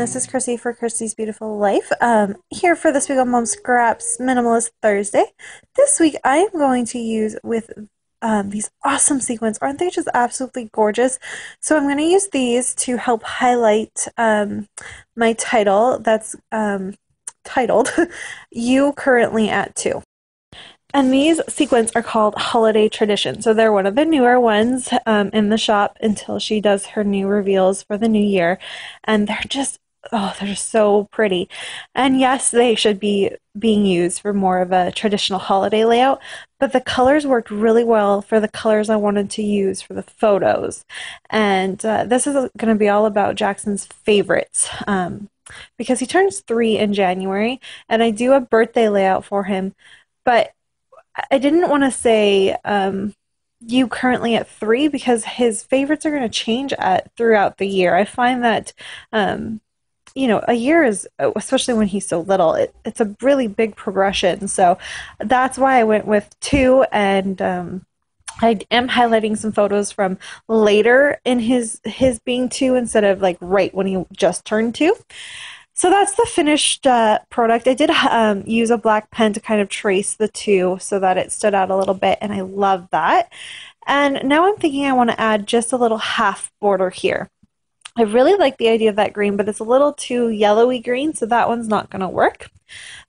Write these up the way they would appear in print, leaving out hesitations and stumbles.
this is Chrissy for Chrissy's Beautiful Life. Here for this week on Mom Scraps Minimalist Thursday. This week I am going to use with these awesome sequins. Aren't they just absolutely gorgeous? So I'm going to use these to help highlight my title that's titled You Currently at 2. And these sequins are called Holiday Tradition. So they're one of the newer ones in the shop until she does her new reveals for the new year. And they're just, oh, they're just so pretty. And yes, they should be being used for more of a traditional holiday layout, but the colors worked really well for the colors I wanted to use for the photos. And this is going to be all about Jackson's favorites. Because he turns 3 in January, and I do a birthday layout for him, but I didn't want to say you currently at 3 because his favorites are going to change throughout the year. I find that, a year is, especially when he's so little, it's a really big progression. So that's why I went with 2, and I am highlighting some photos from later in his being 2 instead of like right when he just turned 2. So that's the finished product. I did use a black pen to kind of trace the 2 so that it stood out a little bit, and I love that. And now I'm thinking I want to add just a little half border here. I really like the idea of that green, but it's a little too yellowy green, so that one's not going to work.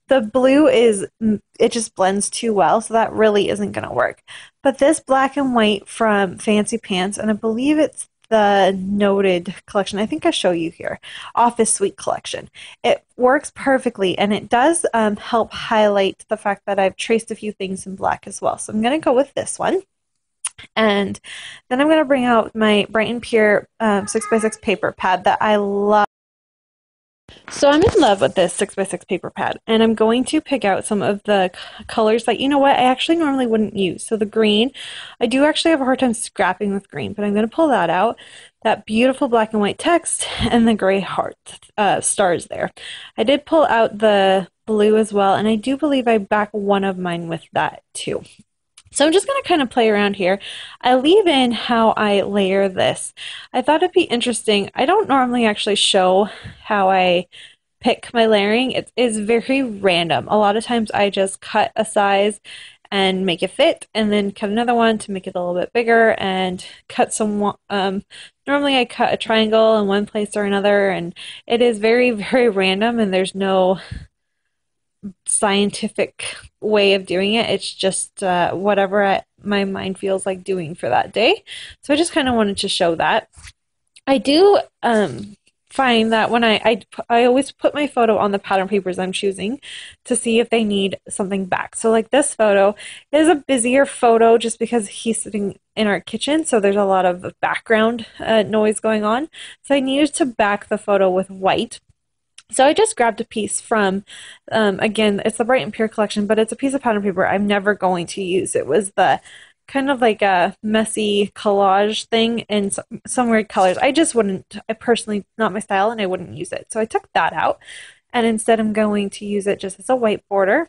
The blue it just blends too well, so that really isn't going to work. But this black and white from Fancy Pants, and I believe it's the Noted collection. I think I show you here. Office Suite collection. It works perfectly, and it does help highlight the fact that I've traced a few things in black as well. So I'm going to go with this one. And then I'm going to bring out my Bright & Pure 6x6 paper pad that I love. So I'm in love with this 6x6 paper pad, and I'm going to pick out some of the colors that, you know what, I actually normally wouldn't use. So the green, I do actually have a hard time scrapping with green, but I'm going to pull that out. That beautiful black and white text and the gray heart stars there. I did pull out the blue as well, and I do believe I back one of mine with that too. So I'm just going to kind of play around here. I leave in how I layer this. I thought it'd be interesting. I don't normally actually show how I pick my layering. It is very random. A lot of times I just cut a size and make it fit, and then cut another one to make it a little bit bigger, and cut some, normally I cut a triangle in one place or another, and it is very, very random, and there's no scientific way of doing it. It's just whatever my mind feels like doing for that day. So I just kind of wanted to show that. I do find that when I always put my photo on the pattern papers I'm choosing to see if they need something back. So like this photo is a busier photo just because he's sitting in our kitchen, so there's a lot of background noise going on. So I needed to back the photo with white. So I just grabbed a piece from, again, it's the Bright & Pure collection, but it's a piece of pattern paper I'm never going to use. It was the kind of like a messy collage thing in some weird colors. I personally, not my style, and I wouldn't use it. So I took that out, and instead I'm going to use it just as a white border.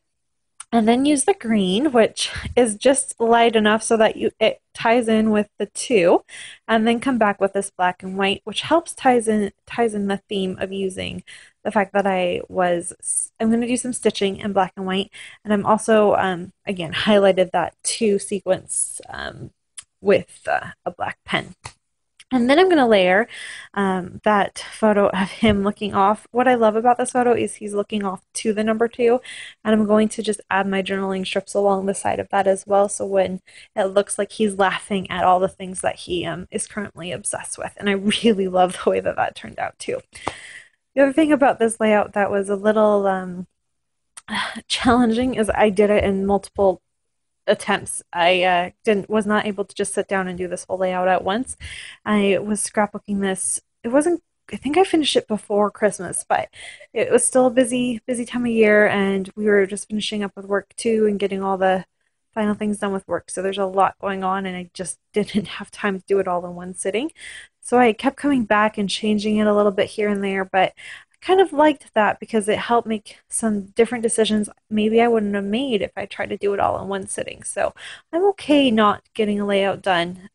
And then use the green, which is just light enough so that it ties in with the 2, and then come back with this black and white, which helps ties in the theme of using the fact that I'm going to do some stitching in black and white, and I'm also again highlighted that 2 sequence with a black pen. And then I'm going to layer that photo of him looking off. What I love about this photo is he's looking off to the number 2, and I'm going to just add my journaling strips along the side of that as well, so when it looks like he's laughing at all the things that he is currently obsessed with. And I really love the way that turned out too. The other thing about this layout that was a little challenging is I did it in multiple attempts. I was not able to just sit down and do this whole layout at once. I was scrapbooking this. I think I finished it before Christmas, but it was still a busy time of year, and we were just finishing up with work too and getting all the final things done with work. So there's a lot going on, and I just didn't have time to do it all in one sitting. So I kept coming back and changing it a little bit here and there, but kind of liked that because it helped make some different decisions maybe I wouldn't have made if I tried to do it all in one sitting. So I'm okay not getting a layout done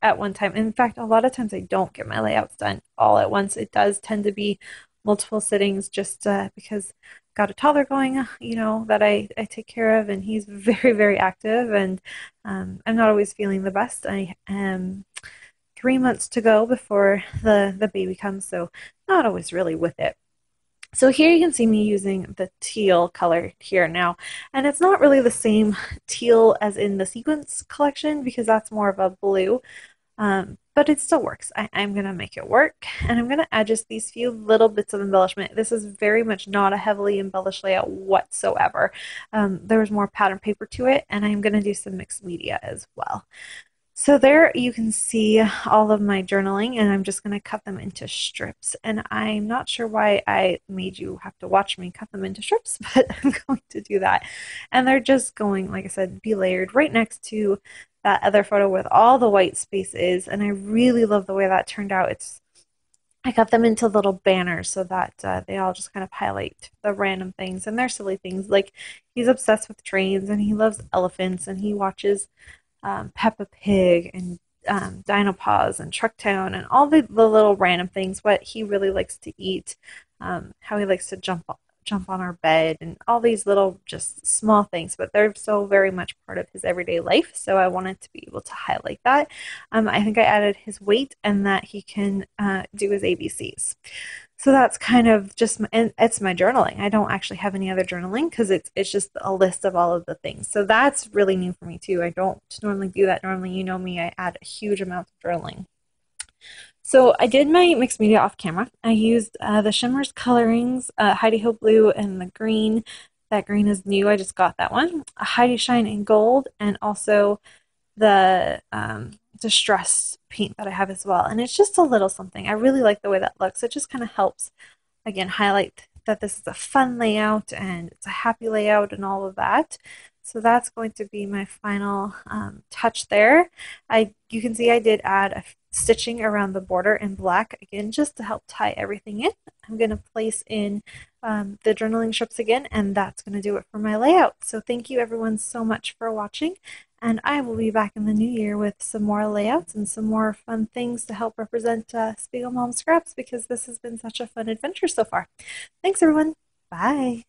at one time. In fact, a lot of times I don't get my layouts done all at once. It does tend to be multiple sittings just because I've got a toddler going, that I take care of, and he's very, very active, and I'm not always feeling the best. I am 3 months to go before the baby comes, so not always really with it. So here you can see me using the teal color here now, and it's not really the same teal as in the sequence collection because that's more of a blue, but it still works. I'm going to make it work, and I'm going to add just these few little bits of embellishment. This is very much not a heavily embellished layout whatsoever. There's more pattern paper to it, and I'm going to do some mixed media as well. So there you can see all of my journaling, and I'm just going to cut them into strips. And I'm not sure why I made you have to watch me cut them into strips, but I'm going to do that. And they're just going, like I said, be layered right next to that other photo with all the white spaces. And I really love the way that turned out. I cut them into little banners so that they all just kind of highlight the random things, and they're silly things. Like, he's obsessed with trains, and he loves elephants, and he watches Peppa Pig and Dinopause and Trucktown and all the little random things, what he really likes to eat, how he likes to jump on our bed, and all these little just small things, but they're so very much part of his everyday life. So I wanted to be able to highlight that. I think I added his weight and that he can do his ABCs. So that's kind of just and it's my journaling. I don't actually have any other journaling because it's just a list of all of the things. So that's really new for me too. I don't normally do that. Normally, you know me, I add a huge amount of journaling. So I did my mixed media off camera. I used the Shimmers colorings, Heidi Ho Blue and the green. That green is new. I just got that one. A Heidi Shine in gold, and also the distress paint that I have as well. And it's just a little something. I really like the way that looks. It just kind of helps, again, highlight that this is a fun layout and it's a happy layout and all of that. So that's going to be my final touch there. You can see I did add a stitching around the border in black, again, just to help tie everything in. I'm going to place in the journaling strips again, and that's going to do it for my layout. So thank you everyone so much for watching, and I will be back in the new year with some more layouts and some more fun things to help represent Spiegel Mom Scraps, because this has been such a fun adventure so far. Thanks everyone. Bye.